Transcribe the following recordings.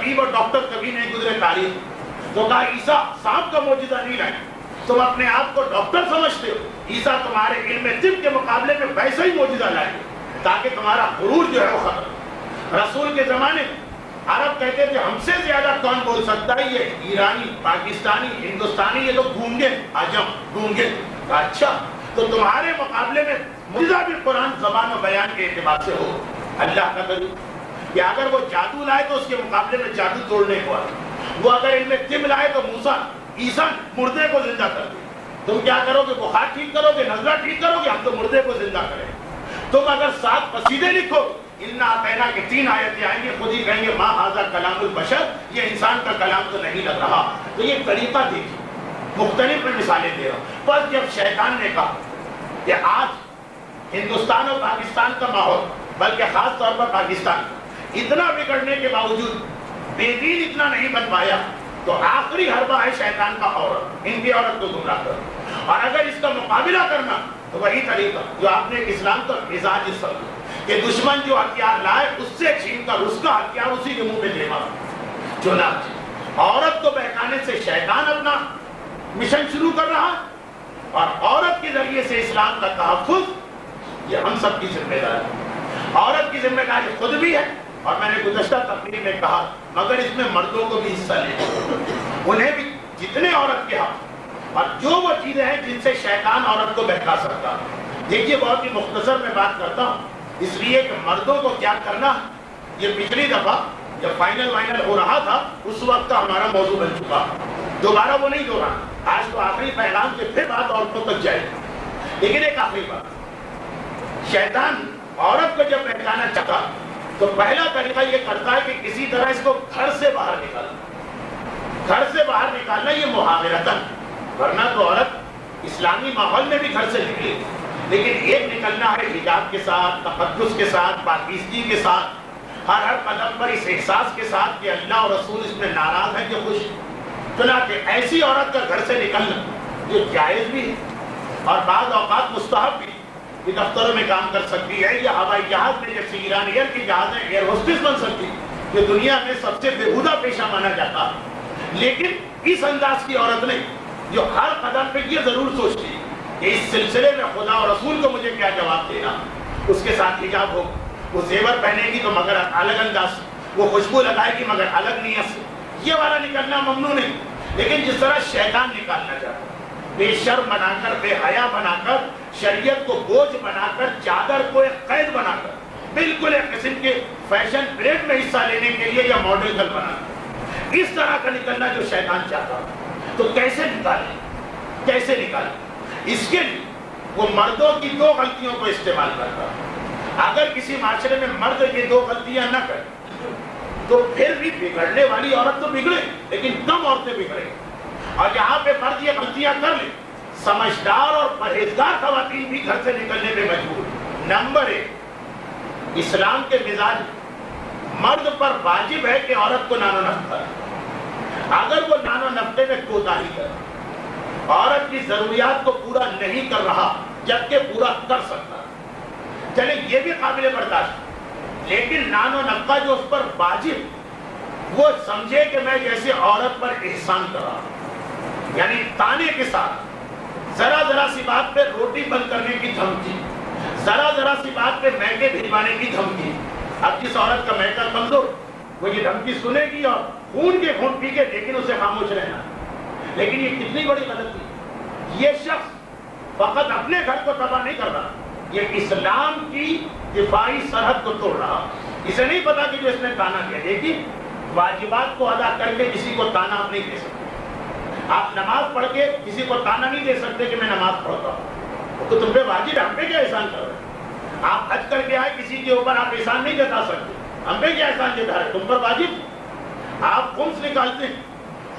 طبیب اور ڈاکٹر کبھی نہیں گزرے تاریخ. تو کہا عیسیٰ سانپ کا معجزہ نہیں لائے, تم اپنے آپ کو ڈاکٹر سمجھتے ہو, عیسیٰ تمہارے علم طب کے مقابلے میں ویسا ہی معجزہ لائے تاکہ تمہارا غرور جو ہے وہ ختم. رسول کے زمانے میں عرب کہتے تھے ہم سے زیادہ کون بول سکتا ہے, یہ ایرانی, پاکستانی, ہندوستانی, یہ تو گونگے, عجم گونگے. اچھا تو تمہارے مقابلے میں معجزہ بھی قرآن زبان و بیان کے اعتبار سے ہو. اللہ کا کرو کہ اگر وہ جادو لائے تو اس کے مقابلے میں جادو توڑنے کو آئے. وہ اگر علم طب لائے تو موسیٰ عیسیٰ مردے کو زندہ کر دے. تم کیا کرو گے؟ بخار ٹھیک کرو گے, نزلہ ٹھیک کرو گے؟ ہم تو مردے کو زندہ کریں. تم اگر 7 قصیدے لکھو, اِنَّا أَعْطَيْنَاكَ کے 3 آیتیں آئیں گے, خود ہی کہیں گے مَا هَذَا کلام البشر, یہ انسان کا کلام تو نہیں لگ رہا. تو یہ طریقہ دیکھیے, مختلف میں مثالیں دے رہا ہوں. بس جب شیطان نے کہا کہ آج ہندوستان اور پاکستان کا ماحول, بلکہ خاص طور پر پاکستان اتنا بگڑنے کے باوجود بے دین اتنا نہیں بن پایا, تو آخری حربہ ہے شیطان کا عورت, ان کی عورت کو گمراہ کرو. اور اگر اس کا مقابلہ کرنا تو وہی طریقہ جو آپ نے اسلام کا مزاج سمجھا کہ دشمن جو ہتھیار لائے اس سے چھین کر اس کا ہتھیار اسی کے منہ پہ دے مارا. چنانچہ عورت کو بہکانے سے شیطان اپنا مشن شروع کر رہا, اور عورت کے ذریعے سے اسلام کا تحفظ یہ ہم سب کی ذمہ داری. عورت کی ذمہ داری خود بھی ہے, اور میں نے گزشتہ تقریر میں کہا مگر اس میں مردوں کو بھی حصہ لے, انہیں بھی جتنے عورت کے حق, اور جو وہ چیزیں ہیں جن سے شیطان عورت کو بہکا سکتا. دیکھیے بہت ہی مختصر میں بات کرتا ہوں, اس لیے کہ مردوں کو کیا کرنا, یہ پچھلی دفعہ جب فائنل ہو رہا تھا اس وقت کا ہمارا موضوع بن چکا, دوبارہ وہ نہیں دہرانا. آج تو آخری پیغام سے پھر بات عورتوں تک جائے گی. لیکن ایک آخری بات, شیطان عورت کو جب بہکانا چاہتا تو پہلا طریقہ یہ کرتا ہے کہ کسی طرح اس کو گھر سے باہر نکالنا. گھر سے باہر نکالنا یہ محاورتاً, ورنہ تو عورت اسلامی ماحول میں بھی گھر سے نکلے, لیکن ایک نکلنا ہے حجاب کے ساتھ, تقدس کے ساتھ, پاکیزگی کے ساتھ, ہر قدم پر اس احساس کے ساتھ کہ اللہ اور رسول اس میں ناراض ہے کہ خوش. چنانچہ ایسی عورت کا گھر سے نکلنا جو جائز بھی ہے اور بعض اوقات مستحب بھی, کہ دفتروں میں کام کر سکتی ہے, یا ہوائی جہاز میں جیسے ایران ایئر کی جہاز ہے ایئر ہوسٹس بن سکتی ہے, جو دنیا میں سب سے بےہودہ پیشہ مانا جاتا ہے. لیکن اس انداز کی عورت نہیں جو ہر قدم پہ یہ ضرور سوچتی ہے کہ اس سلسلے میں خدا اور رسول کو مجھے کیا جواب دینا. اس کے ساتھ حجاب ہو, وہ زیور پہنے گی تو مگر الگ انداز, وہ خوشبو لگائے گی مگر الگ نیت سے, یہ والا نکلنا ممنوع نہیں. لیکن جس طرح شیطان نکالنا چاہتا ہے, بے شرم بنا کر, بے حیا بنا کر, شریعت کو بوجھ بنا کر, چادر کو ایک قید بنا کر, بالکل ایک قسم کے فیشن پریڈ میں حصہ لینے کے لیے یا ماڈل گرل بنا کر, اس طرح کا نکلنا جو شیطان چاہتا ہے. تو کیسے نکالیں؟ اس کے لیے وہ مردوں کی 2 غلطیوں کو استعمال کرتا ہے. اگر کسی معاشرے میں مرد یہ 2 غلطیاں نہ کرے تو پھر بھی بگڑنے والی عورت تو بگڑے, لیکن کم عورتیں بگڑیں. اور جہاں پہ مرد یہ غلطیاں کر لیں, سمجھدار اور پرہیزگار خواتین بھی گھر سے نکلنے میں مجبور. نمبر 1, اسلام کے مزاج مرد پر واجب ہے کہ عورت کو نان و نفقہ کرے. اگر وہ نان و نفقے میں کوتاہی کرے, عورت کی ضروریات کو پورا نہیں کر رہا جبکہ پورا کر سکتا, چلے یہ بھی قابل برداشت, لیکن نان و نفقہ جو اس پر واجب, وہ سمجھے کہ میں جیسے عورت پر احسان کر رہا ہوں, یعنی تانے کے ساتھ ذرا سی بات پہ روٹی بند کرنے کی دھمکی, ذرا سی بات پہ میکے بھجوانے کی دھمکی. اب جس عورت کا میکا کمزور, وہ یہ دھمکی سنے گی اور خون کے گھونٹ پی کے, لیکن اسے خاموش رہنا. لیکن یہ کتنی بڑی غلطی. یہ شخص فقط اپنے گھر کو تباہ نہیں کر رہا, یہ اسلام کی دفاعی سرحد کو توڑ رہا. اسے نہیں پتا کہ جو اس نے تانا دیا. دیکھیے واجبات کو ادا کر کے کسی کو تانا آپ نہیں دے سکتے. آپ نماز پڑھ کے کسی کو تانا نہیں دے سکتے کہ میں نماز پڑھتا ہوں, تو تم پہ واجب, ہم پہ کیا احسان کر رہے ہیں. آپ حج کر کے آئے, کسی کے اوپر آپ احسان نہیں جتا سکتے, ہم پہ کیا احسان جتا ہے, تم پر واجب. آپ خمس نکالتے ہیں,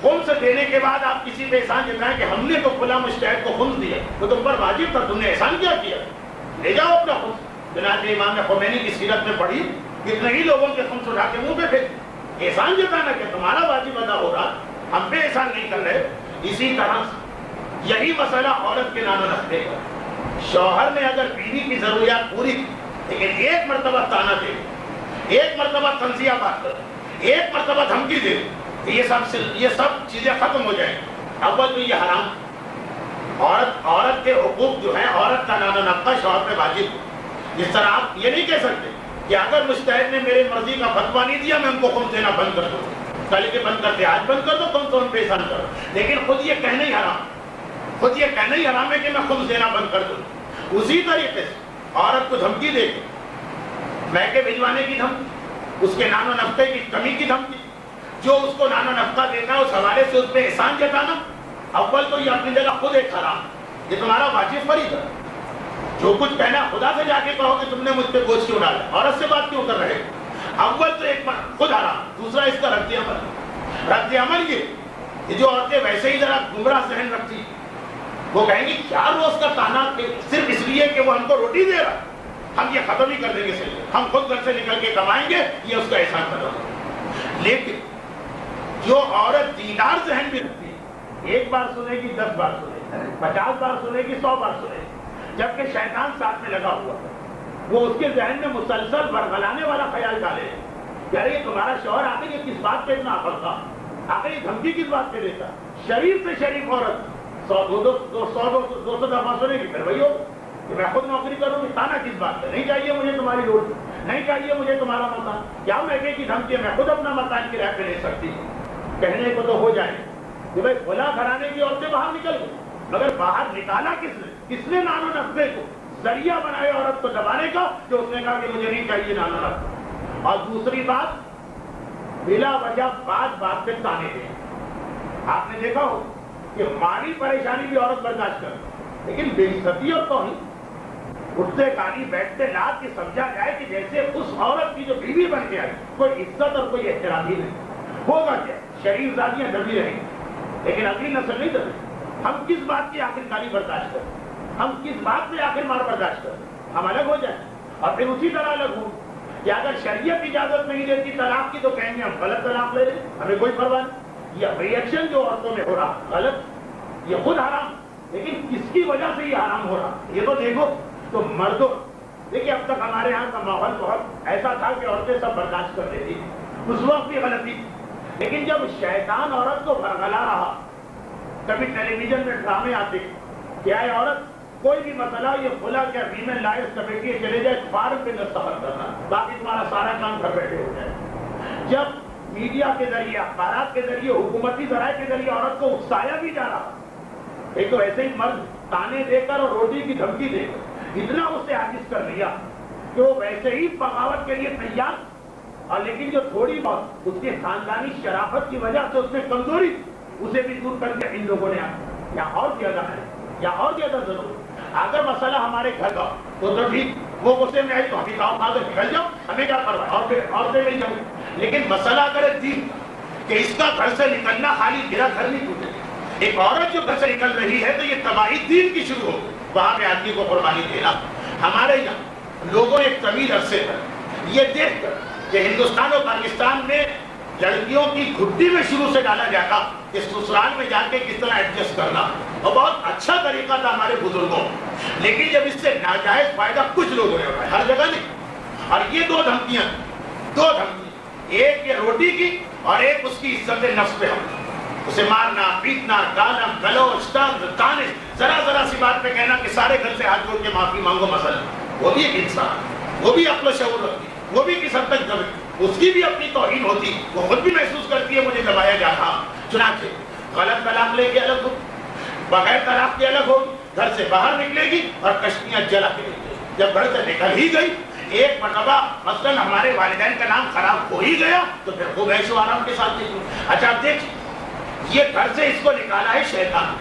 خمس دینے کے بعد آپ کسی پہ احسان جتائیں کہ ہم نے تو فلاں مجتہد کو خمس دیا, تو تم پر واجب تھا, تم نے احسان کیا کیا, لے جاؤ اپنا خمس. چنانچہ امام خمینی کی سیرت میں پڑھی, کتنے ہی لوگوں کے خمس اٹھا کے منہ پہ پھینک, احسان جتانا کہ تمہارا واجب ادا ہو رہا, ہم پہ احسان نہیں کر رہے. اسی طرح یہی مسئلہ عورت کے نان و نفقے کا. شوہر نے اگر بیوی کی ضروریات پوری کی, لیکن ایک مرتبہ تانا دے, ایک مرتبہ تنزیہ بات کر, ایک مرتبہ دھمکی دے کہ یہ سب چیزیں ختم ہو جائیں. اول تو یہ حرام. عورت کے حقوق جو ہیں، عورت کا نان و نفقہ شوہر پہ واجب. جس طرح آپ یہ نہیں کہہ سکتے کہ اگر مجتہد نے میرے مرضی کا فتویٰ نہیں دیا میں ان کو خمس دینا بند کر دوں. کل کے بند کرتے آج بند کر دو، خمس ان پہ احسان کرو. لیکن خود یہ کہنا ہی حرام، خود یہ کہنا ہی حرام ہے کہ میں خمس دینا بند کر دوں. اسی طریقے سے عورت کو دھمکی دے کے میکے بھجوانے کی دھمکی، اس کے نان و نفقے کی کمی کی دھمکی، جو اس کو نان و نفقہ دینا ہے اس حوالے سے اس پہ احسان جتانا. اول تو یہ اپنی جگہ خود ایک حرام، یہ تمہارا واجب فرض ہے. جو کچھ کہنا خدا سے جا کے کہو کہ تم نے مجھ پہ بوجھ کیوں ڈالا، عورت سے بات کیوں کر رہے. اول تو ایک خود حرام. دوسرا اس کا رد عمل یہ جو عورتیں ویسے ہی ذرا گمراہ ذہن رکھتی، وہ کہیں گی کیا روز کا تانا صرف اس لیے کہ وہ ہم کو روٹی دے رہا، ہم یہ ختم ہی کر دیں گے، ہم خود گھر سے نکل کے کمائیں گے، یہ اس کا احسان ختم. لیکن جو عورت دیندار ذہن بھی رکھتی ہے، ایک بار سنے گی 10 بار سنے گی، 50 بار سنے گی، 100 بار سنے گی، جبکہ شیطان ساتھ میں لگا ہوا ہے. وہ اس کے ذہن میں مسلسل برگلانے والا خیال ڈالے کہ ارے یہ تمہارا شوہر آخر یہ کس بات پہ اتنا اکڑتا، آخر یہ دھمکی کس بات پہ دیتا. شریف سے شریف عورت 100 دفعہ سنے گی، پھر وہی ہو کہ میں خود نوکری کروں گی، تانا کس بات پہ، نہیں چاہیے مجھے تمہاری روٹی، نہیں چاہیے مجھے تمہارا مکان، کیا میکے کی دھمکی ہے، میں خود اپنا مکان کرایہ پہ لے سکتی ہوں. کہنے کو تو ہو جائے کہ بھائی کھلا گھرانے کی عورتیں باہر نکل گئی، مگر باہر نکالا کس نے نان و نفقے کو ذریعہ بنائے عورت کو دبانے کا، جو اس نے کہا کہ مجھے نہیں چاہیے نان و نفقہ. اور دوسری بات، بلا وجہ بات پہ تانے دیں. آپ نے دیکھا ہو کہ مالی پریشانی بھی عورت برداشت کرتی، لیکن بے عزتی اور توہین، اٹھتے گالی بیٹھتے لات کی سمجھا جائے کہ جیسے اس عورت کی جو بیوی بن کے آئی کوئی عزت اور کوئی احترام ہی نہیں. ہوگا کیا، شریف زادیاں دبی رہیں لیکن اگلی نسل نہیں دبی. ہم کس بات کی آخر کاری برداشت کریں، ہم کس بات میں آخر مار برداشت کریں. ہم الگ ہو جائیں اور پھر اسی طرح الگ ہوں کہ اگر شریعت اجازت نہیں دیتی طلاق کی تو کہیں گے ہم غلط طلاق لے لیں، ہمیں کوئی پرواہ نہیں. یہ ریئیکشن جو عورتوں میں ہو رہا غلط، یہ خود حرام، لیکن کس کی وجہ سے یہ حرام ہو رہا یہ تو دیکھو. تو مردوں دیکھیے اب تک ہمارے یہاں کا ماحول بہت ایسا تھا کہ عورتیں سب برداشت کر لیتی، اس وقت بھی غلطی. لیکن جب شیطان عورت کو بھرگلا رہا، کبھی ٹیلی ویژن میں ڈرامے آتے کہ آئے عورت کوئی بھی مسئلہ یہ کھلا کیا ویمن لائرس کمیٹی چلے جائے فارم پہ دستخط کرنا، باقی تمہارا سارا کام گھر بیٹھے ہو جائے. جب میڈیا کے ذریعے، اخبارات کے ذریعے، حکومتی ذرائع کے ذریعے عورت کو اکسایا بھی جا رہا، ایک تو ایسے ہی مرد تانے دے کر اور روٹی کی دھمکی دے کر اتنا اس سے عاجز کر لیا کہ وہ ویسے ہی بغاوت کے لیے تیار. اور لیکن جو تھوڑی بہت اس کی خاندانی شرافت کی وجہ سے اس میں کمزوری اسے بھی دور کر کے ان لوگوں نے یا اور زیادہ ہے یا اور زیادہ ضرور. اگر مسئلہ ہمارے گھر کا تو ٹھیک، وہ غصے میں آئی تو ہم کھاؤ کھا کر نکل جاؤ، ہمیں کیا کروا اور سے مل جاؤ. لیکن مسئلہ اگر دین کہ اس کا گھر سے نکلنا خالی میرا گھر نہیں ٹوٹے، ایک عورت جو گھر سے نکل رہی ہے تو یہ تباہی دین کی شروع ہو، وہاں پہ آدمی کو قربانی دینا. ہمارے یہاں لوگوں نے ایک طویل عرصے پر یہ دیکھ کر کہ ہندوستان اور پاکستان میں لڑکیوں کی گھٹی میں شروع سے ڈالا جاتا کہ سسرال میں جا کے کس طرح ایڈجسٹ کرنا، اور بہت اچھا طریقہ تھا ہمارے بزرگوں. لیکن جب اس سے ناجائز فائدہ کچھ لوگوں نے اٹھایا، ہر جگہ نہیں. اور یہ دو دھمکیاں، ایک یہ روٹی کی اور ایک اس کی عزت نفس پہ حملہ، اسے مارنا، پیٹنا، گانا، گلوچ، طنز، تانے، ذرا سی بات پہ کہنا کہ سارے گھر سے ہاتھ جوڑ کے معافی مانگو. مثلا وہ بھی ایک انسان، وہ بھی عقل و شعور رکھتی، وہ بھی کس حد تک دبے، اس کی بھی اپنی توہین ہوتی، وہ خود بھی محسوس کرتی ہے مجھے دبایا جا رہا. چنانچہ غلط طلاق لے کے الگ ہو، بغیر طلاق کے الگ ہو، گھر سے باہر نکلے گی اور کشتیاں جلا کے لے گی. جب گھر سے نکل ہی گئی، ایک مرتبہ مثلاً ہمارے والدین کا نام خراب ہو ہی گیا تو پھر خوب عیش و آرام کے ساتھ دیکھو. اچھا آپ دیکھیں، یہ گھر سے اس کو نکالا ہے شیطان،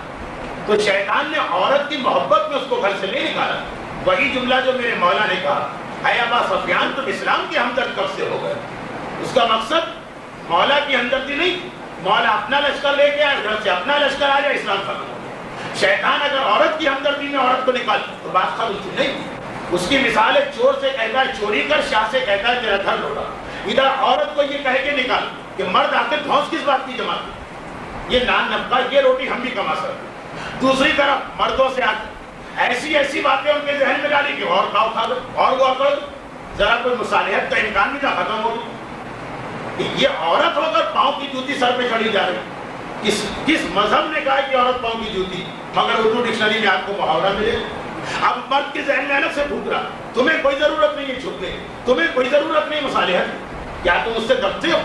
تو شیطان نے عورت کی محبت میں اس کو گھر سے نہیں نکالا. وہی جملہ جو میرے مولا نے کہا، اے ابا سفیان تم اسلام کے ہمدرد کب سے ہو گئے. اس کا مقصد مولا کی ہمدردی نہیں، مولا اپنا لشکر لے کے آئے، گھر سے اپنا لشکر آ جائے، اسلام ختم ہو گیا. شیطان اگر عورت کی ہمدردی میں عورت کو نکال تو بات ختم نہیں. اس کی مثال ہے چور سے کہتا ہے چوری کر، شاہ سے کہتا ہے تیرا گھر لوٹا. ادھر عورت کو یہ کہہ کے نکال کہ مرد آخر دھونس کس بات کی جماعت، یہ نان نفقہ، یہ روٹی ہم بھی کما سکتے. دوسری طرف مردوں سے آتے ایسی باتیں ان کے ذہن میں ڈالی کہ اور کھاؤ کھا لو اور وہ اکڑ، ذرا کوئی مصالحت کا امکان بھی نہ ختم ہو. یہ عورت ہو کر پاؤں کی جوتی سر پہ چڑھی جا رہی. کس مذہب نے کہا کہ عورت پاؤں کی جوتی؟ مگر اردو ڈکشنری میں آپ کو محاورہ ملے. اب مرد کے ذہن میں الگ سے پھونک رہا, تمہیں کوئی ضرورت نہیں ہے جھکنے, تمہیں کوئی ضرورت نہیں مصالحت, کیا تم اس سے دبتے ہو,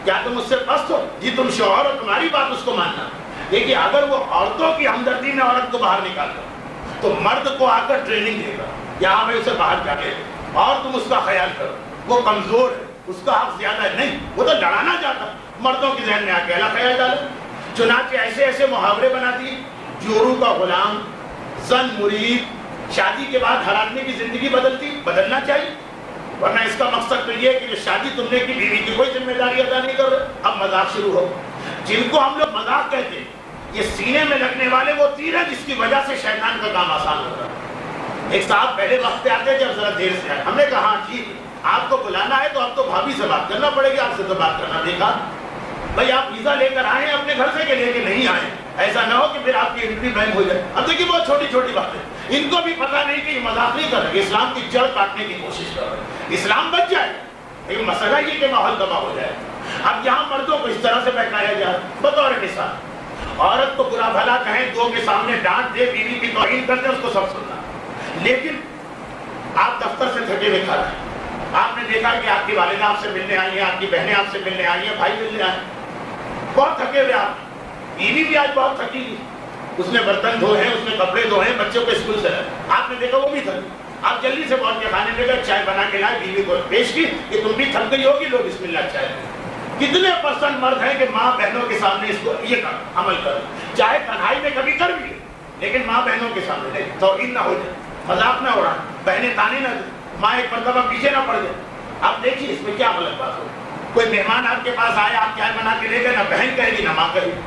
کیا تم اس سے پست ہو؟ جی تم شوہر ہو, تمہاری بات اس کو ماننا. دیکھیے اگر وہ عورتوں کی ہمدردی میں عورت کو باہر نکالتا تو مرد کو آ کر ٹریننگ دے گا, یہاں میں اسے باہر جانے اور تم اس کا خیال کرو, وہ کمزور ہے, اس کا حق زیادہ ہے. نہیں, وہ تو لڑانا چاہتا. مردوں کے ذہن میں اکیلا خیال ڈالو. چنانچہ ایسے ایسے محاورے بنا دیے, جورو کا غلام, زن مرید, شادی کے بعد ہر آدمی کی زندگی بدلنا چاہیے, ورنہ اس کا مقصد تو یہ ہے کہ جو شادی تم نے کی بیوی کی کوئی ذمہ داری ادا نہیں کر رہے. اب مذاق شروع ہو. جن کو ہم لوگ مذاق کہتے ہیں, یہ سینے میں لگنے والے وہ تیر ہیں جس کی وجہ سے شیطان کا کام آسان ہوتا ہے. ایک صاحب پہلے وقت پہ آتے جب ذرا دیر سے آئے, ہم نے کہا ہاں ٹھیک, آپ کو بلانا ہے تو اب تو بھابھی سے بات کرنا پڑے گی, آپ سے تو بات کرنا. دیکھا بھائی آپ ویزا لے کر آئے ہیں اپنے گھر سے کہ لے کے نہیں آئے, ایسا نہ ہو کہ پھر آپ کی انٹری بینک ہو جائے. اب دیکھیے بہت چھوٹی چھوٹی باتیں, ان کو بھی پتہ نہیں کہ یہ مذاق نہیں کر رہے, اسلام کی جڑ کاٹنے کی کوشش کر رہے. اسلام بچ جائے, لیکن مسئلہ یہ کہ ماحول تباہ ہو جائے. اب یہاں مردوں کو اس طرح سے بہکایا جائے بطور مثال. عورت کو برا بھلا کہیں, دو کے سامنے ڈانٹ دے, بیوی کی توہین کر دے, اس کو سب سننا. لیکن آپ دفتر سے تھکے ہوئے کھا رہے ہیں, آپ نے دیکھا کہ آپ کی والدہ آپ سے ملنے آئی ہیں, آپ کی بہنیں آپ سے ملنے آئی ہیں, بھائی ملنے آئے, بہت تھکے ہوئے آپ. بیوی بھی آج بہت تھکی ہوئی, اس نے برتن دھوئے ہیں, اس نے کپڑے دھوئے ہیں, بچوں کو اسکول سے لائے, آپ نے دیکھا وہ بھی تھکی. آپ جلدی سے پہنچ کے کھانے لے گئے, چائے بنا کے لائے, بیوی کو پیش کی کہ تم بھی تھک گئی ہوگی, لو بسم اللہ چائے. کتنے پرسنٹ مرد ہیں کہ ماں بہنوں کے سامنے اس کو یہ عمل کرو, چاہے تنہائی میں کبھی کر بھی, لیکن ماں بہنوں کے سامنے نہیں, توہین نہ ہو جائے, مذاق نہ اڑائیں, بہنیں تانے نہ دیں, ماں ایک مرتبہ پیچھے نہ پڑ جائے. آپ دیکھیے اس میں کیا غلط بات ہو. کوئی مہمان آپ کے پاس آیا, آپ چائے بنا کے لے گئے, نہ بہن کہے گی نہ ماں کہے گی.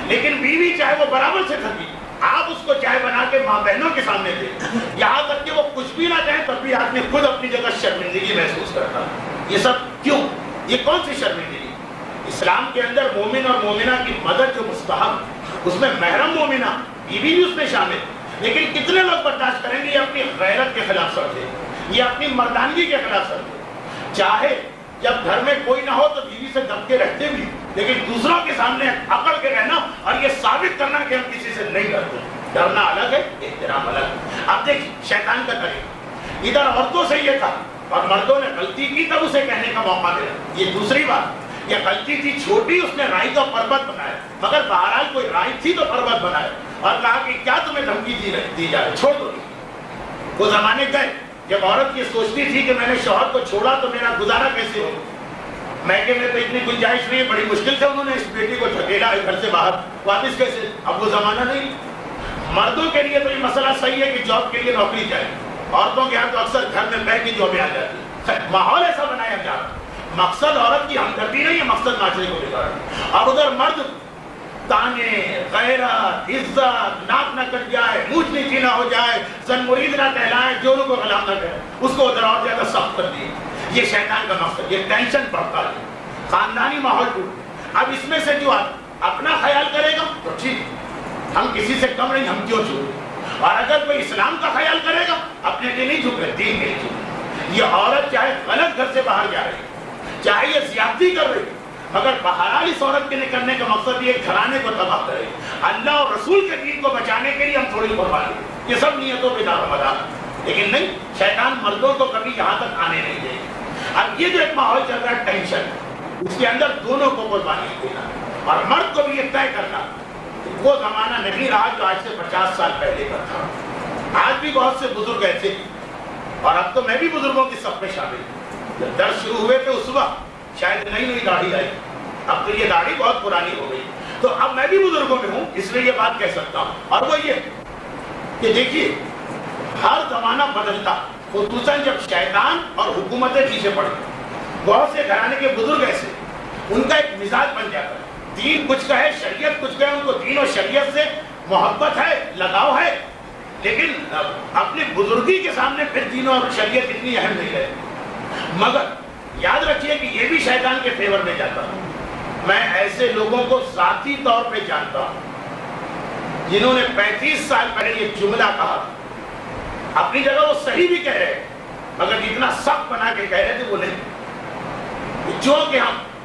لیکن بیوی چاہے وہ برابر سے تھکی, آپ اس کو چائے بنا کے ماں بہنوں کے سامنے دیں, یہاں تک کہ وہ کچھ بھی نہ کہیں تب بھی آدمی خود اپنی جگہ شرمندگی محسوس کرتا. یہ سب کیوں؟ یہ کون سی شرمندگی؟ اسلام کے اندر مومن اور مومنہ کی مدد جو مستحب, اس میں محرم مومنہ بیوی بھی اس میں شامل. لیکن کتنے لوگ برداشت کریں گے؟ یہ اپنی غیرت کے خلاف سمجھے, یہ اپنی مردانگی کے خلاف سمجھے. چاہے جب گھر میں کوئی نہ ہو تو بیوی سے دب کے رہتے بھی, لیکن دوسروں کے سامنے اکڑ کے رہنا اور یہ ثابت کرنا کہ ہم کسی سے نہیں ڈرتے. ڈرنا الگ ہے, احترام الگ ہے. اب دیکھیں شیطان کا طریقہ, ادھر عورتوں سے یہ تھا اور مردوں نے غلطی کی تب اسے کہنے کا موقع ملا. یہ دوسری بات, یہ غلطی تھی چھوٹی, اس نے رائی کا پربت بنایا, مگر بہرحال کوئی رائی تھی تو پربت بنایا, اور کہا کہ کیا تمہیں دھمکی دی جائے, چھوڑ دو. وہ زمانے گئے جب عورت یہ سوچتی تھی کہ میں نے شوہر کو چھوڑا تو میرا گزارا کیسے ہو, میکے میں تو اتنی گنجائش نہیں ہے, بڑی مشکل سے انہوں نے اس بیٹی کو دھکیلا ہے گھر سے باہر, واپس کیسے. اب وہ زمانہ نہیں. مردوں کے لیے تو یہ مسئلہ صحیح ہے کہ جاب کے لیے نوکری چاہیے, عورتوں کے یہاں تو اکثر گھر میں بیٹھ کی جابیں آ جاتی ہیں. ماحول ایسا بنایا جا رہا, مقصد عورت کی ہمدردی نہیں ہے, مقصد معاشرے کو بگاڑنا. اور ادھر مرد تانے, غیرت, عزت, ناک نہ کٹ جائے, اونچ نیچی نہ ہو جائے, زن مرید نہ کہلائے, جوروں کو غلام نہ کہے, اس کو ادھر اور زیادہ سخت کر دیے. یہ شیطان کا مقصد, یہ ٹینشن بڑھتا ہے, خاندانی ماحول ٹوٹ. اب اس میں سے جو اپنا خیال کرے گا تو ٹھیک, ہم کسی سے کم نہیں, ہم کیوں چھوڑیں. اور اگر کوئی اسلام کا خیال کرے گا, اپنے لیے نہیں جھک رہے, دین کے لیے جھک. یہ عورت چاہے غلط گھر سے باہر جا رہی, چاہے یہ زیادتی کر رہی, مگر بہرحال اس عورت کے نکلنے کا مقصد یہ گھرانے کو تباہ کرے. اللہ اور رسول کے دین کو بچانے کے لیے ہم تھوڑی قربانی, یہ سب نیتوں پہ دار و مدار. لیکن نہیں, شیطان مردوں کو کبھی یہاں تک آنے نہیں دے. اب یہ جو ایک ماحول چل رہا ہے ٹینشن, اس کے اندر دونوں کو قربانی دینا, اور مرد کو بھی یہ طے کرنا وہ زمانہ نہیں رہا جو آج سے 50 سال پہلے کا تھا. آج بھی بہت سے بزرگ ایسے, اور اب تو میں بھی بزرگوں کی صف میں شامل ہوں. جب درس شروع ہوئے تھے اس وقت شاید نئی نئی داڑھی آئی, اب تو یہ داڑھی بہت پرانی ہو گئی, تو اب میں بھی بزرگوں میں ہوں, اس لیے یہ بات کہہ سکتا ہوں. اور وہ یہ کہ دیکھیے ہر زمانہ بدلتا, خصوصاً جب شیطان اور حکومتیں پیچھے پڑیں. بہت سے گھرانے کے بزرگ ایسے, ان کا ایک مزاج بن جاتا ہے, دین کچھ کہے, شریعت کچھ کہے, ان کو دین اور شریعت سے محبت ہے, لگاؤ ہے, لیکن اپنی بزرگی کے سامنے پھر دین اور شریعت اتنی اہم نہیں ہے. مگر یاد رکھیے کہ یہ بھی شیطان کے فیور میں جاتا ہوں. میں ایسے لوگوں کو ذاتی طور پہ جانتا ہوں جنہوں نے 35 سال پہلے یہ جملہ کہا. اپنی جگہ وہ صحیح بھی کہہ رہے, مگر جتنا سخت بنا کے کہہ رہے تھے وہ نہیں. جو کہ ہم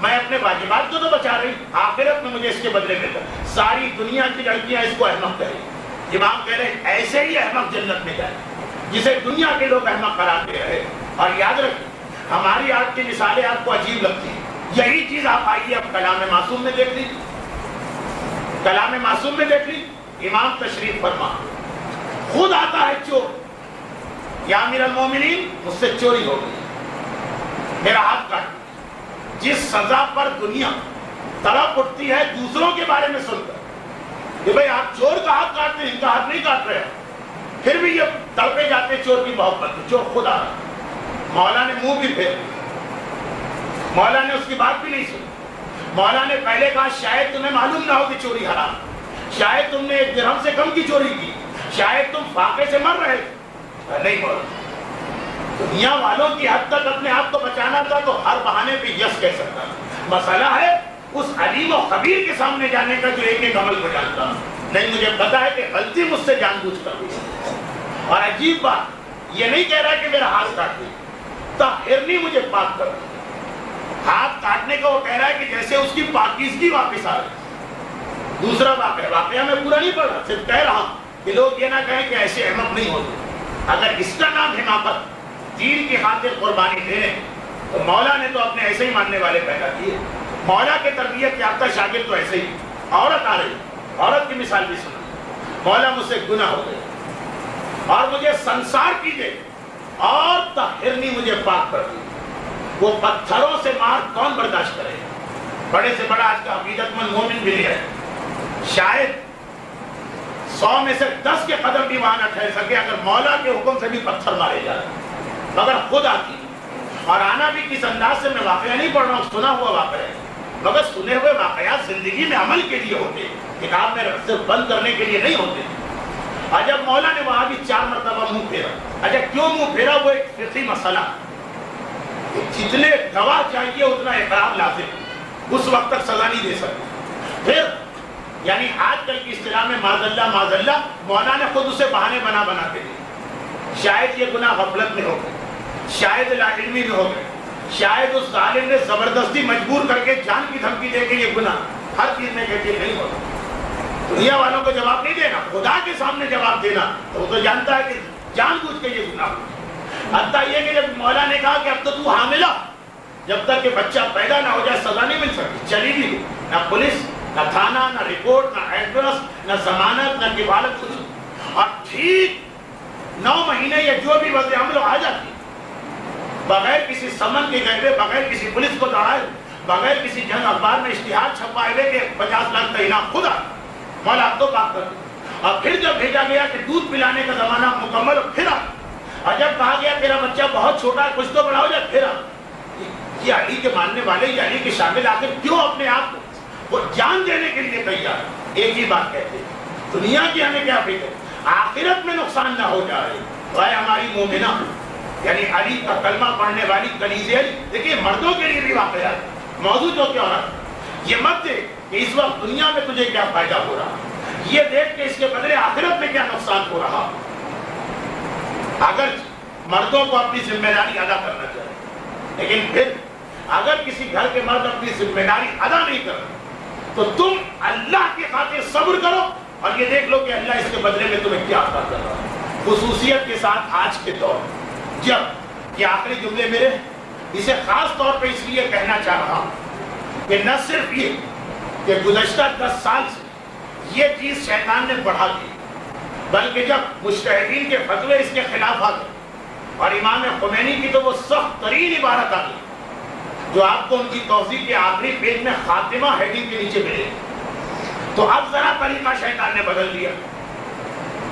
میں اپنے واجبات کو تو بچا رہی، آخرت میں مجھے اس کے بدلے میں ساری دنیا کی لڑکیاں اس کو احمق کہیں۔ امام کہہ رہے ہیں ایسے ہی احمق جنت میں جائے جسے دنیا کے لوگ احمق قرار دے رہے۔ اور یاد رکھیں ہماری آج کی مثالیں آپ کو عجیب لگتی ہیں، یہی چیز آپ آئیے اب کلام معصوم میں دیکھ لیجیے، کلام معصوم میں دیکھ لیجیے، امام تشریف فرما خود آتا ہے چور، یا امیر المومنین مجھ سے چوری ہو گئی، میرا ہاتھ کاٹ، جس سزا پر دنیا تڑپ اٹھتی ہے دوسروں کے بارے میں سن کر کہ بھئی آپ چور کا ہاتھ کاٹتے ہیں، ان کا ہاتھ نہیں کاٹ رہے، پھر بھی یہ تڑپے جاتے چور کی محبت، چور خود آ رہا۔ مولا نے منہ بھی پھیر، مولا نے اس کی بات بھی نہیں سنی۔ مولا نے پہلے کہا شاید تمہیں معلوم نہ ہو کہ چوری حرام، شاید تم نے 1 درہم سے کم کی چوری کی، شاید تم فاقے سے مر رہے، نہیں مولا، دنیا والوں کی حد تک اپنے آپ کو بچانا تھا تو ہر بہانے پہ یس کہہ سکتا۔ مسئلہ ہے اس علیم و خبیر کے سامنے جانے کا جو ایک ایک عمل کو جانتا، نہیں مجھے پتا ہے کہ غلطی مجھ سے جان بوجھ کر ہوئی۔ اور عجیب بات یہ نہیں کہہ رہا کہ میرا ہاتھ کاٹ دے، طہرنی مجھے پاک کر، ہاتھ کاٹنے کا وہ کہہ رہا ہے کہ جیسے اس کی پاکیزگی واپس آ رہی۔ دوسرا واقعہ میں پورا نہیں پڑھ رہا، صرف کہہ رہا ہوں کہ لوگ یہ نہ کہیں کہ ایسے احمق نہیں ہوتے۔ اگر اس کا نام حماقت دین کی خاطر قربانی دے رہے تو مولا نے تو اپنے ایسے ہی ماننے والے پیدا کیے۔ مولا کے تربیت یافتہ شاگرد تو ایسے ہی، عورت آ رہی، عورت کی مثال بھی سنا، مولا مجھ سے گناہ ہو گئے اور مجھے سنسار کیجئے اور طہرنی مجھے پاک کر دیجئے۔ وہ پتھروں سے مار کون برداشت کرے؟ بڑے سے بڑا آج کا عقیدت مند مومن بھی نہیں ہے، شاید 100 میں سے 10 کے قدم بھی وہاں نہ ٹھہر سکے اگر مولا کے حکم سے بھی پتھر مارے جائے، مگر خود آتی۔ اور آنا بھی کس انداز سے، میں واقعہ نہیں پڑھ رہا ہوں، سنا ہوا واقعہ ہے، مگر سنے ہوئے واقعات زندگی میں عمل کے لیے ہوتے، کتاب میں صرف بند کرنے کے لیے نہیں ہوتے۔ اور جب مولا نے وہاں بھی 4 مرتبہ منہ پھیرا، اچھا کیوں منہ پھیرا وہ ایک فقہی مسئلہ، جتنے گواہ چاہیے اتنا اقرار لازم، اس وقت تک سزا نہیں دے سکتے۔ پھر یعنی آج کل کی اصطلاح میں معاذ اللہ مولا نے خود اسے بہانے بنا کے دی، شاید یہ گناہ غفلت میں ہو گئے، شاید لا علمی میں ہو گئے، شاید اس ظالم نے زبردستی مجبور کر کے جان کی دھمکی دے کے یہ گناہ، ہر چیز میں کہتے نہیں ہوتا۔ دنیا والوں کو جواب نہیں دینا، خدا کے سامنے جواب دینا، تو وہ تو جانتا ہے کہ جان بوجھ کے یہ گناہ ہو۔ حتیٰ یہ کہ جب مولا نے کہا کہ اب تو حاملہ، جب تک کہ بچہ پیدا نہ ہو جائے سزا نہیں مل سکتی، چلی بھی نہ پولیس، نہ تھانہ، نہ رپورٹ، نہ ایڈریس، نہ ضمانت، نہ کفالت، کچھ۔ اور ٹھیک 9 مہینے یا جو بھی وضع عمل آ جاتی، بغیر کسی سمن کے گئے ہوئے، بغیر کسی پولیس کو دوڑائے، بغیر کسی جنگ اخبار میں اشتہار چھپائے ہوئے کہ 50 لاکھ کا انعام، خود آ مولا اب تو پاک کر دو۔ اور پھر جب بھیجا گیا کہ دودھ پلانے کا زمانہ مکمل ہو، پھر آ، اور جب کہا گیا تیرا بچہ بہت چھوٹا ہے کچھ تو بڑا ہو جائے، پھر آ۔ یہ علی کے ماننے والے، یہ علی کے شامل آخر کیوں اپنے آپ کو وہ جان دینے کے لیے تیار؟ ایک ہی بات کہتے ہیں، دنیا کی ہمیں کیا فکر، آخرت میں نقصان نہ ہو جائے۔ اے ہماری مومنہ، یعنی علی کا کلمہ پڑھنے والی کنیز علی، دیکھیے مردوں کے لیے بھی واقعات موضوع جو کیا ہو رہا ہے، یہ مت دیکھ کہ اس وقت دنیا میں تجھے کیا فائدہ ہو رہا، یہ دیکھ کہ اس کے بدلے آخرت میں کیا نقصان ہو رہا۔ اگر مردوں کو اپنی ذمہ داری ادا کرنا چاہیے، لیکن پھر اگر کسی گھر کے مرد اپنی ذمہ داری ادا نہیں کر رہے تو تم اللہ کی خاطر صبر کرو اور یہ دیکھ لو کہ اللہ اس کے بدلے میں تمہیں کیا عطا کر رہا ہے۔ خصوصیت کے ساتھ آج کے دور جب یہ آخری جملے میرے، اسے خاص طور پہ اس لیے کہنا چاہ رہا ہوں کہ نہ صرف یہ کہ گزشتہ 10 سال سے یہ چیز شیطان نے بڑھا دی، بلکہ جب مجتہدین کے فتوے اس کے خلاف آ گئے اور امام خمینی کی تو وہ سخت ترین عبارت آ گئی جو آپ کو ان کی توضیح کے آخری پیج میں خاتمہ ہیڈنگ کے نیچے ملے، تو اب ذرا طریقہ شیطان نے بدل دیا،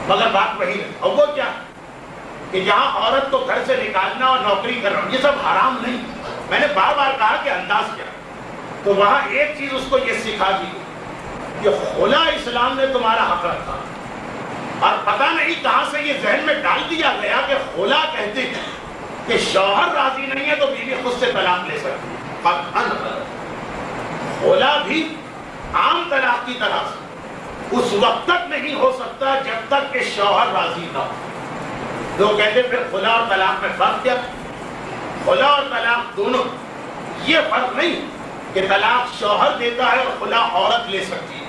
مگر بات وہی ہے۔ اور وہ کیا کہ جہاں عورت کو گھر سے نکالنا اور نوکری کرنا یہ سب حرام نہیں، میں نے بار بار کہا کہ انداز کیا، تو وہاں ایک چیز اس کو یہ سکھا دی کہ خلا اسلام نے تمہارا حق رکھا، اور پتہ نہیں کہاں سے یہ ذہن میں ڈال دیا گیا کہ خلا کہتے ہیں کہ شوہر راضی نہیں ہے تو بیوی خود سے طلاق لے سکتی ہے۔ خلا بھی عام طلاق کی طرح سے اس وقت تک نہیں ہو سکتا جب تک کہ شوہر راضی نہ ہو۔ لوگ کہتے ہیں پھر خلا اور طلاق میں فرق کیا؟ خلا اور طلاق دونوں یہ فرق نہیں کہ طلاق شوہر دیتا ہے اور خلا عورت لے سکتی ہے،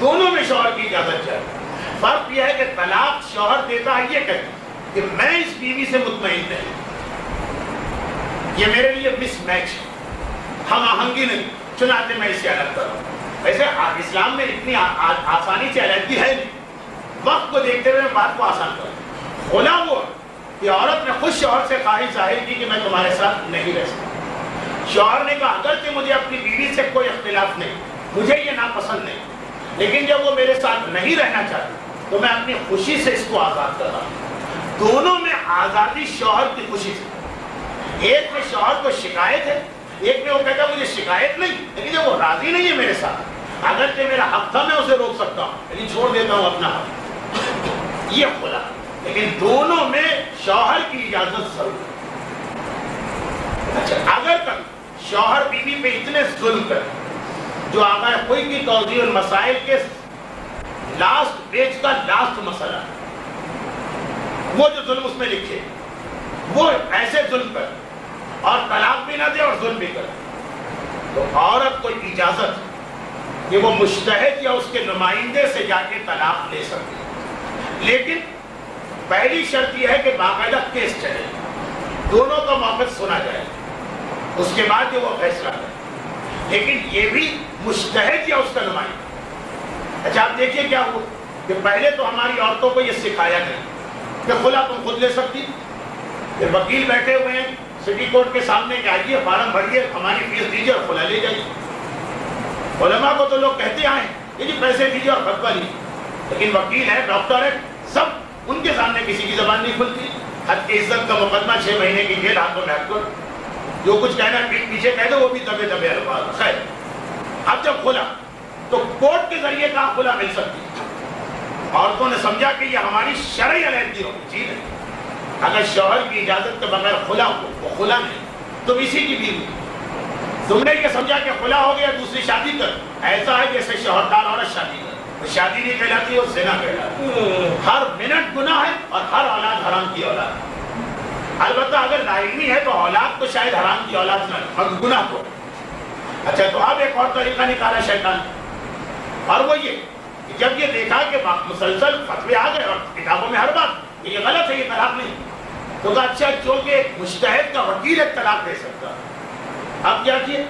دونوں میں شوہر کی اجازت چاہیے۔ فرق یہ ہے کہ طلاق شوہر دیتا ہے یہ کہتے کہ میں اس بیوی سے مطمئن نہیں، یہ میرے لیے مس میچ ہے، ہم آہنگی نہیں، چنانچہ میں اسے الگ کروں۔ ویسے اسلام میں اتنی آسانی سے علیحدگی ہے نہیں، وقت کو دیکھتے ہوئے بات کو آسان کروں۔ خلا وہ کہ عورت نے خود شوہر سے خواہش ظاہر کی کہ میں تمہارے ساتھ نہیں رہ سکتا، شوہر نے کہا اگرچہ مجھے اپنی بیوی سے کوئی اختلاف نہیں، مجھے یہ ناپسند نہیں، لیکن جب وہ میرے ساتھ نہیں رہنا چاہتی تو میں اپنی خوشی سے اس کو آزاد کر رہا ہوں۔ دونوں میں آزادی شوہر کی خوشی سے، ایک میں شوہر کو شکایت ہے، ایک میں وہ کہتا ہے مجھے شکایت نہیں، لیکن جب وہ راضی نہیں ہے میرے ساتھ، اگرچہ میرا حق تھا میں اسے روک سکتا ہوں لیکن چھوڑ دیتا ہوں اپنا حق، یہ خلا۔ لیکن دونوں میں شوہر کی اجازت ضرور ہے۔ اچھا اگر تک شوہر بیوی پہ اتنے ظلم کرے جو آقا کوئی کی توضیح المسائل کے لاسٹ پیج کا لاسٹ مسئلہ ہے، وہ جو ظلم اس میں لکھے وہ ایسے ظلم کرے اور طلاق بھی نہ دے اور ظلم بھی کرے، تو عورت کو اجازت ہے کہ وہ مجتہد یا اس کے نمائندے سے جا کے طلاق لے سکتی ہے، لیکن پہلی شرط یہ ہے کہ باقاعدہ کیس چلے، دونوں کا موقف سنا جائے، اس کے بعد جو وہ فیصلہ کرے، لیکن یہ بھی مجتہد یا اس کا نمائندہ۔ اچھا آپ دیکھیے کیا ہوا کہ پہلے تو ہماری عورتوں کو یہ سکھایا گیا کہ خلا تم خود لے سکتی، پھر وکیل بیٹھے ہوئے ہیں سٹی کورٹ کے سامنے کہ آئیے فارم بھریے، ہماری فیس دیجیے اور خلا لے جائیے۔ علماء کو تو لوگ کہتے آئے کہ جی پیسے دیجیے اور فتویٰ لیجیے، لیکن وکیل ہے، ڈاکٹر ہے، سب ان کے سامنے کسی کی زبان نہیں کھلتی۔ حد کی عزت کا مقدمہ 6 مہینے کی جیل، ہاتھوں میں ہاتھ کر، جو کچھ کہنا ہے پیٹ پیچھے کہہ دو، وہ بھی دبے دبے الفاظ۔ خیر اب جب کھلا تو کورٹ کے ذریعے کہاں کھلا مل سکتی، عورتوں نے سمجھا کہ یہ ہماری شرعی علیحدگی ہوگی، چیز ہے، اگر شوہر کی اجازت کے بغیر کھلا ہو وہ کھلا نہیں، تم اسی کی بیوی، تم نے یہ سمجھا کہ کھلا ہو گیا دوسری شادی کر، ایسا ہے جیسے شوہردار عورت شادی کر، شادی نہیں کہلاتی، وہ زنا کہلاتی، ہر منٹ گناہ ہے اور ہر اولاد حرام کی اولاد ہے۔ البتہ اگر لاعلمی ہے تو اولاد تو شاید حرام کی اولاد نہ مگر گناہ کو۔ اچھا تو اب ایک اور طریقہ نکالا شیطان، اور وہ یہ کہ جب یہ دیکھا کہ مسلسل فتوے آ گئے اور کتابوں میں ہر بات کہ یہ غلط ہے، یہ طلاق نہیں، تو کہا اچھا چونکہ مجتہد کا وکیل ایک طلاق دے سکتا، اب کیا کیا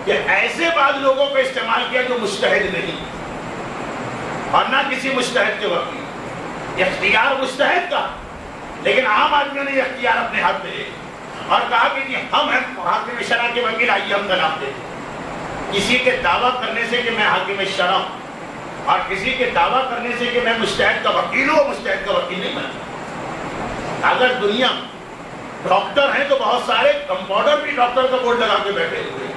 کہ ایسے بعض لوگوں کو استعمال کیا جو مجتہد نہیں اور نہ کسی مجتہد کے وکیل، اختیار مجتہد کا، لیکن عام آدمیوں نے اختیار اپنے ہاتھ میں لے اور کہا کہ جی ہم ہیں حاکم شرع کے وکیل، آئیے ہم طلاق دیں۔ کسی کے دعویٰ کرنے سے کہ میں حاکم شرع ہوں اور کسی کے دعویٰ کرنے سے کہ میں مجتہد کا وکیل ہوں، مجتہد کا وکیل نہیں بنتا۔ اگر دنیا ڈاکٹر ہیں تو بہت سارے کمپاؤنڈر بھی ڈاکٹر کا بورڈ لگا کے بیٹھے ہوئے ہیں۔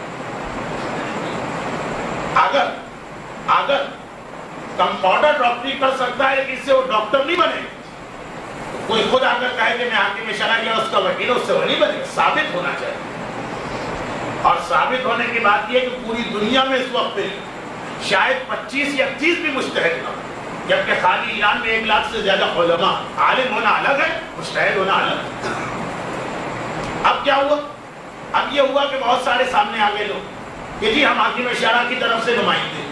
اگر کمپاؤنڈر ڈاکٹری کر سکتا ہے لیکن اس سے وہ ڈاکٹر نہیں بنے، کوئی خود آ کر کہے کہ میں حاکم شرع یا اس کا وکیل ہوں، اس سے وہ نہیں بنے، ثابت ہونا چاہیے۔ اور ثابت ہونے کی بات یہ کہ پوری دنیا میں اس وقت پہ شاید 25 یا 30 بھی مجتہد نہ، جبکہ خالی ایران میں 1 لاکھ سے زیادہ علماء، عالم ہونا الگ ہے، مجتہد ہونا الگ ہے۔ اب کیا ہوا؟ اب یہ ہوا کہ بہت سارے سامنے آ گئے لوگ کہ جی ہم حاکم شرع کی طرف سے نمائندے،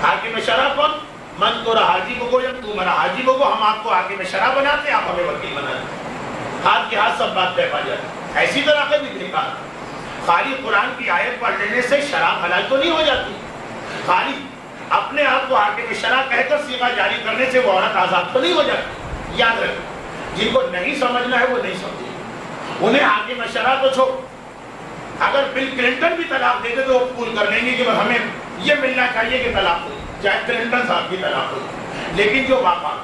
حاکم شرع کون؟ من تو رہا حاجی بگو یا تو مرا حاجی بگو، ہم آپ کو حاکم شرع بناتے ہیں، آپ ہمیں وکیل بناتے ہیں، ہاتھ کے ہاتھ سب بات طے پا جاتی۔ ایسی طرح کا بھی طریقہ، خالی قرآن کی آیت پڑھ لینے سے شراب حلال تو نہیں ہو جاتی، خالی اپنے آپ کو حاکم شرع کہہ کر صیغہ جاری کرنے سے وہ عورت آزاد تو نہیں ہو جاتی۔ یاد رکھیں، جن کو نہیں سمجھنا ہے وہ نہیں سمجھے، انہیں حاکم شرع تو چھوڑ، اگر بل کلنٹن بھی طلاق دے دے تو وہ قبول کر لیں گے کہ ہمیں یہ ملنا چاہیے کہ طلاق ہو، چاہے کلنٹن صاحب کی طلاق ہو، لیکن جو واقعہ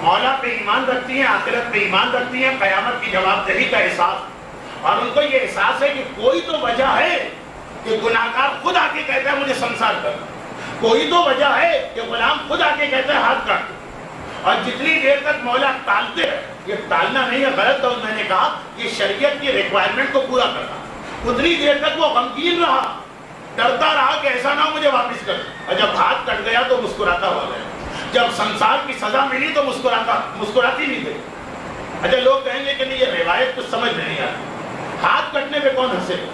مولا پہ ایمان رکھتی ہیں، آخرت پہ ایمان رکھتی ہیں، قیامت کی جواب دہی کا احساس، اور ان کو یہ احساس ہے کہ کوئی تو وجہ ہے کہ گناہگار خود آ کے کہتا ہے مجھے سنسار کر، کوئی تو وجہ ہے کہ غلام خود آ کے کہتا ہے ہاتھ کاٹ، اور جتنی دیر تک مولا ٹالتے ہیں، یہ ٹالنا نہیں ہے، غلط ہے، میں نے کہا یہ شریعت کی ریکوائرمنٹ کو پورا کرنا، اتنی دیر تک وہ غمگین رہا، ڈرتا رہا کہ ایسا نہ ہو مجھے واپس کر، اور جب ہاتھ کٹ گیا تو مسکراتا ہوا گیا، جب سنسار کی سزا ملی تو مسکراتی نہیں گئی۔ اچھا لوگ کہیں گے کہ نہیں یہ روایت کچھ سمجھ نہیں آتی، ہاتھ کٹنے پہ کون ہنسے گا؟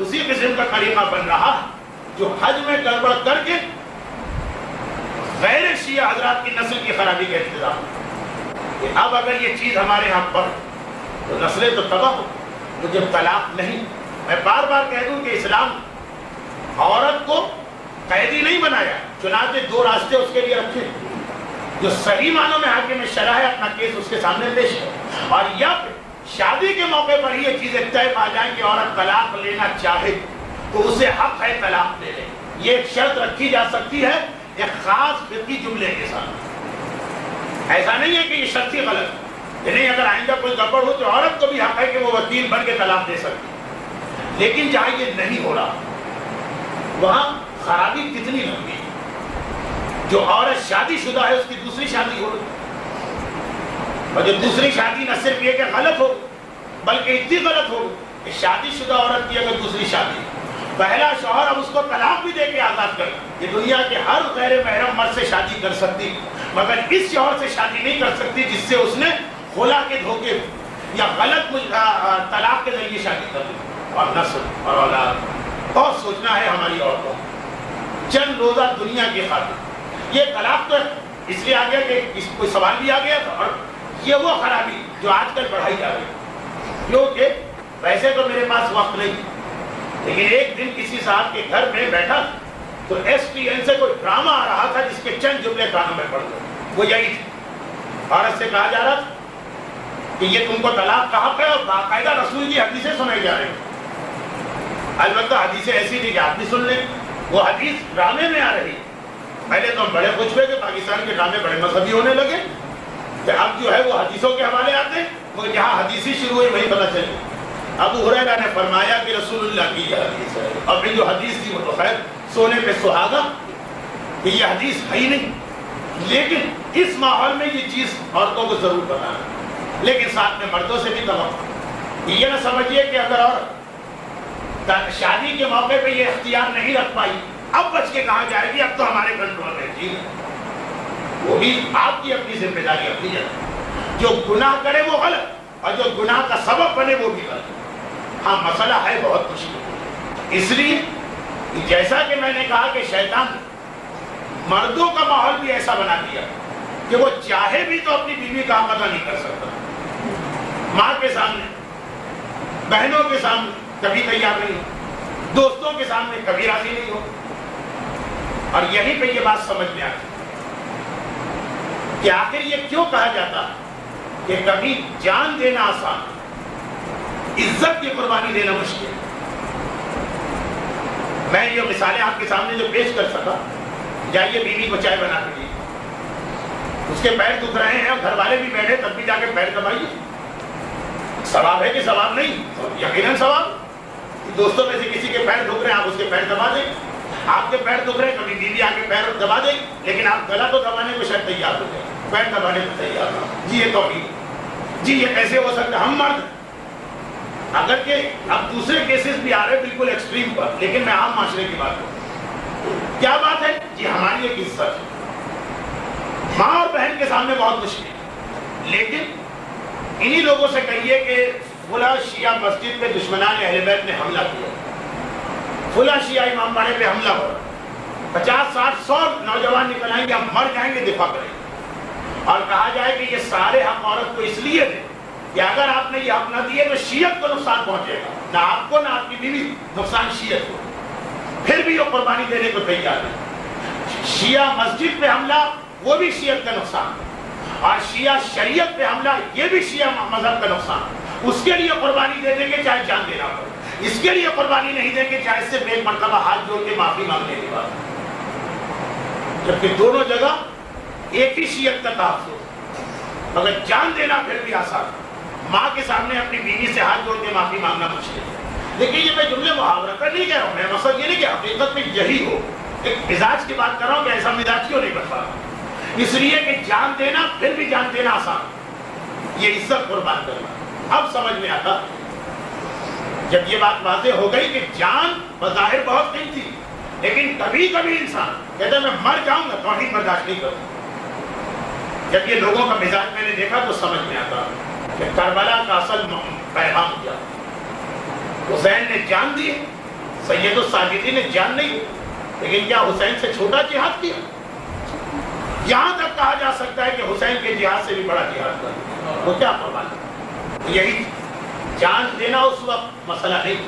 اسی قسم کا طریقہ بن رہا ہے جو حج میں گڑبڑ کر کے غیر شیعہ حضرات کی نسل کی خرابی کا انتظام ہے۔ کہ اب اگر یہ چیز ہمارے یہاں پر تو نسلیں تو تباہ ہو، تو جب طلاق نہیں، میں بار بار کہہ دوں کہ اسلام عورت کو قیدی نہیں بنایا، چنانچہ دو راستے اس کے لیے رکھے، جو صحیح معنوں میں حاکم شرع ہے اپنا کیس اس کے سامنے پیش ہے، اور یا پھر شادی کے موقع پر یہ چیزیں طے پا جائیں کہ عورت طلاق لینا چاہے تو اسے حق ہے طلاق لے لے۔ یہ ایک شرط رکھی جا سکتی ہے ایک خاص فقہی جملے کے ساتھ۔ ایسا نہیں ہے کہ یہ شرط ہی غلط ہے کہ نہیں، اگر آئندہ کوئی گڑبڑ ہو تو عورت کو بھی حق ہے کہ وہ وکیل بن کے طلاق دے سکتی، لیکن جہاں یہ نہیں ہو رہا وہاں خرابی کتنی لمبی ہے۔ جو عورت شادی شدہ ہے اس کی دوسری شادی ہو رہی، اور جو دوسری شادی نہ صرف یہ کہ غلط ہو بلکہ اتنی غلط ہو کہ شادی شدہ عورت کی اگر دوسری شادی، پہلا شوہر اب اس کو طلاق بھی دے کے آزاد کر، یہ دنیا کے ہر غیر محرم مرد سے شادی کر سکتی، مگر اس شوہر سے شادی نہیں کر سکتی جس سے اس نے خلا کے دھوکے یا غلط طلاق کے ذریعے شادی کر لی۔ اور نسل اور اولاد، بہت سوچنا ہے ہماری عورتوں، چند روزہ دنیا کی خاطر۔ یہ طلاق تو اس لیے آ گیا کہ کوئی سوال بھی آ گیا تھا، اور یہ وہ خرابی جو آج کل بڑھائی جا رہی ہے، کیونکہ ویسے تو میرے پاس وقت نہیں، لیکن ایک دن کسی صاحب کے گھر میں بیٹھا تو STN سے کوئی ڈرامہ آ رہا تھا جس کے چند جملے کانوں میں پڑ گئے، وہ یہی تھے۔ عورت سے کہا جا رہا تھا کہ یہ تم کو طلاق کا حق ہے، اور باقاعدہ رسول کی حدیثیں سنائی جا رہی ہیں۔ البتہ حدیثیں ایسی تھی کہ آپ بھی سن لیں، وہ حدیث ڈرامے میں آ رہی۔ پہلے تو ہم بڑے خوش ہوئے کہ پاکستان کے ڈرامے بڑے مذہبی ہونے لگے، کہ اب جو ہے وہ حدیثوں کے حوالے آتے ہیں، وہ جہاں حدیثی شروع ہوئی وہیں پتہ چلے۔ ابو ہریرہ نے فرمایا کہ رسول اللہ کی یہ حدیث ہے، اور پھر جو حدیث تھی وہ تو خیر سونے پہ سہاگا کہ یہ حدیث ہے ہی نہیں، لیکن اس ماحول میں یہ چیز عورتوں کو ضرور بتانا، لیکن ساتھ میں مردوں سے بھی توقع۔ یہ نہ سمجھیے کہ اگر عورت شادی کے موقع پہ یہ اختیار نہیں رکھ پائی اب بچ کے کہاں جائے گی، اب تو ہمارے کنٹرول میں جی، وہ بھی آپ کی اپنی ذمہ داری اپنی جگہ۔ جو گناہ کرے وہ غلط، اور جو گناہ کا سبب بنے وہ بھی غلط۔ ہاں مسئلہ ہے بہت مشکل، اس لیے جیسا کہ میں نے کہا کہ شیطان مردوں کا ماحول بھی ایسا بنا دیا کہ وہ چاہے بھی تو اپنی بیوی کا حق ادا نہیں کر سکتا، ماں کے سامنے، بہنوں کے سامنے کبھی تیار نہیں ہو، دوستوں کے سامنے کبھی راضی نہیں ہو۔ اور یہیں پہ یہ بات سمجھ میں آتی کہ آخر یہ کیوں کہا جاتا کہ کبھی جان دینا آسان، عزت کی قربانی دینا مشکل۔ میں یہ مثالیں آپ کے سامنے جو پیش کر سکا، جائیے بیوی کو چائے بنا کے دیجیے، اس کے پیر دکھ رہے ہیں اور گھر والے بھی بیٹھے تب بھی جا کے پیر دبائیے، ثواب ہے کہ ثواب نہیں؟ یقیناً ثواب۔ دوستوں میں سے کسی کے پیر دکھ رہے ہیں آپ اس کے پیر دبا دیں، آپ کے پیر دکھ رہے ہیں کبھی بیوی آ کے پیر دبا دیں، لیکن آپ گلا تو دبانے کو شاید تیار ہو جائیں، پیر دبانے کو تیار ہو جی، یہ توحید جی، یہ کیسے ہو سکتا ہے؟ ہم مرد اگر کہ اب دوسرے کیسز بھی آ رہے ہیں بالکل ایکسٹریم پر، لیکن میں عام معاشرے کی بات کروں، کیا بات ہے جی؟ ہماری ایک عزت ہے، ماں اور بہن کے سامنے بہت مشکل ہے، لیکن انہی لوگوں سے کہیے کہ فلاں شیعہ مسجد پہ دشمنان اہل بیت نے حملہ کیا، فلاں شیعہ امام باڑے پہ حملہ ہو رہا، 50 60 100 نوجوان نکل آئیں گے، ہم مر جائیں گے دفاع کریں گے، اور کہا جائے کہ یہ سارے حق عورت کو اس لیے دیں کہ اگر آپ نے یہ حق نہ دیے تو شیعت کو نقصان پہنچے گا، نہ آپ کو نہ آپ کی بیوی، نقصان شیعت کو۔ پھر بھی وہ قربانی دینے کو تیار ہے۔ شیعہ مسجد پہ حملہ وہ بھی شیعت کا نقصان ہے، اور شیعہ شریعت پہ حملہ یہ بھی شیعہ مذہب کا نقصان ہے، اس کے لیے قربانی دے دیں گے چاہے جان دینا پڑے، اس کے لیے قربانی نہیں دیں گے چاہے صرف ایک مرتبہ ہاتھ جوڑ کے معافی مانگنے کے بعد، جبکہ دونوں جگہ ایک ہی شیعت کا تحفظ، مگر جان دینا پھر بھی آسان۔ ماں کے سامنے اپنی بیوی سے ہاتھ جوڑ کے معافی مانگنا مشکل ہے، لیکن یہ میں جملے محاورہ کر نہیں کہہ رہا ہوں، میں مقصد یہ نہیں کہ حقیقت میں یہی ہو، ایک مزاج کی بات کر رہا ہوں کہ ایسا مزاج کیوں نہیں بن پا، اس لیے کہ جان دینا پھر بھی جان دینا آسان، یہ عزت قربان کرنا۔ اب سمجھ میں آتا جب یہ بات واضح ہو گئی کہ جان بظاہر بہت قیمتی تھی، لیکن کبھی کبھی انسان کہتا ہے میں مر جاؤں گا توحید برداشت نہیں کروں۔ جب یہ لوگوں کا مزاج میں نے دیکھا تو سمجھ میں آتا کہ کربلا کا اصل پیغام کیا، حسین نے جان دی، سید الساجدین نے جان نہیں، لیکن کیا حسین سے چھوٹا جہاد کیا؟ یہاں تک کہا جا سکتا ہے کہ حسین کے جہاد سے بھی بڑا جہاد کیا، وہ کیا قربانی؟ یہی جان دینا اس وقت مسئلہ نہیں۔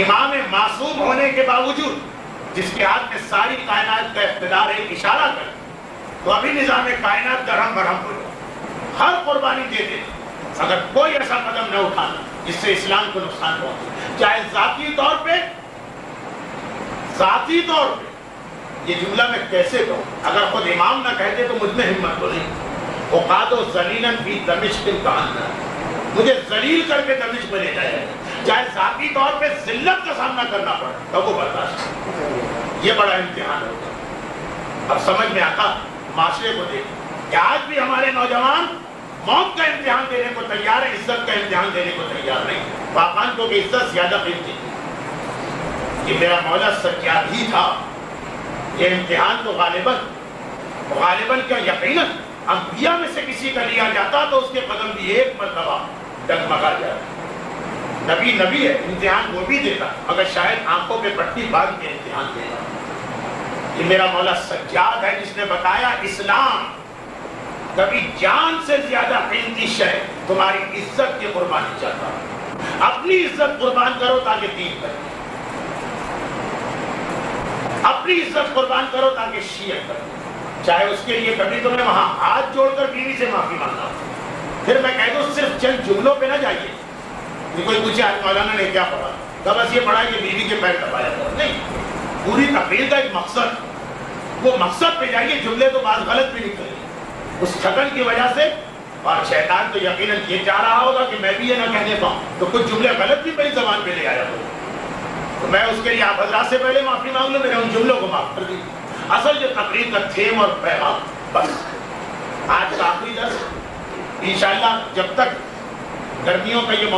امام معصوم ہونے کے باوجود جس کے ہاتھ میں ساری کائنات کا اقتدار ہے، اشارہ کر تو ابھی نظام کائنات درہم برہم ہو جائے، ہر قربانی دے دے اگر کوئی ایسا قدم نہ اٹھانا جس سے اسلام کو نقصان پہنچے، چاہے ذاتی طور پہ یہ جملہ میں کیسے کہوں؟ اگر خود امام نہ کہتے تو مجھ میں ہمت تو نہیں۔ اقاد و ذلیلا فی دمشق کہاں، مجھے ذلیل کر کے دمشق میں لے جائے، چاہے ذاتی طور پہ ذلت کا سامنا کرنا پڑے تب وہ برداشت۔ یہ بڑا امتحان ہوگا۔ اب سمجھ میں آتا معاشرے کو دیکھ کہ آج بھی ہمارے نوجوان موت کا امتحان دینے کو تیار ہے، عزت کا امتحان دینے کو تیار نہیں۔ پاپان کو کہ عزت زیادہ قیمتی تھی، یہ میرا مولا سجاد ہی تھا۔ یہ امتحان تو غالباً کیا یقیناً انبیاء میں سے کسی کا لیا جاتا تو اس کے قدم بھی ایک مرتبہ ڈگمگا جاتا۔ نبی ہے، امتحان وہ بھی دیتا، مگر شاید آنکھوں پہ پٹی باندھ کے امتحان دیتا۔ یہ میرا مولا سجاد ہے جس نے بتایا اسلام کبھی جان سے زیادہ قیمتی شے تمہاری عزت کی قربانی چاہتا۔ اپنی عزت قربان کرو تاکہ دین بنے، اپنی عزت قربان کرو تاکہ شیعت بنے، چاہے اس کے لیے کبھی تمہیں وہاں ہاتھ جوڑ کر بیوی سے معافی مانگنا ہو۔ پھر میں کہہ دوں صرف چند جملوں پہ نہ جائیے، کوئی پوچھے آج مولانا نے کیا پڑھا، تب بس یہ پڑھا کہ بیوی کے پیر دبایا جائے، نہیں، پوری تقریر کا ایک مقصد، وہ مقصد پہ جائیے۔ جملے تو بعض غلط بھی نکلے اس تھکن کی وجہ سے، اور شیطان تو یقیناً یہ چاہ رہا ہوگا کہ میں بھی یہ نہ کہنے پاؤں، تو کچھ جملے غلط بھی میری زبان پہ لے آیا ہو، تو میں اس کے لیے آپ حضرات سے پہلے معافی مانگ لوں، میرے ان جملوں کو معاف کر دیجیے۔ اصل جو تقریر کا تھیم اور پیغام، بس آج کا آخری درس انشاءاللہ جب تک گرمیوں کا یہ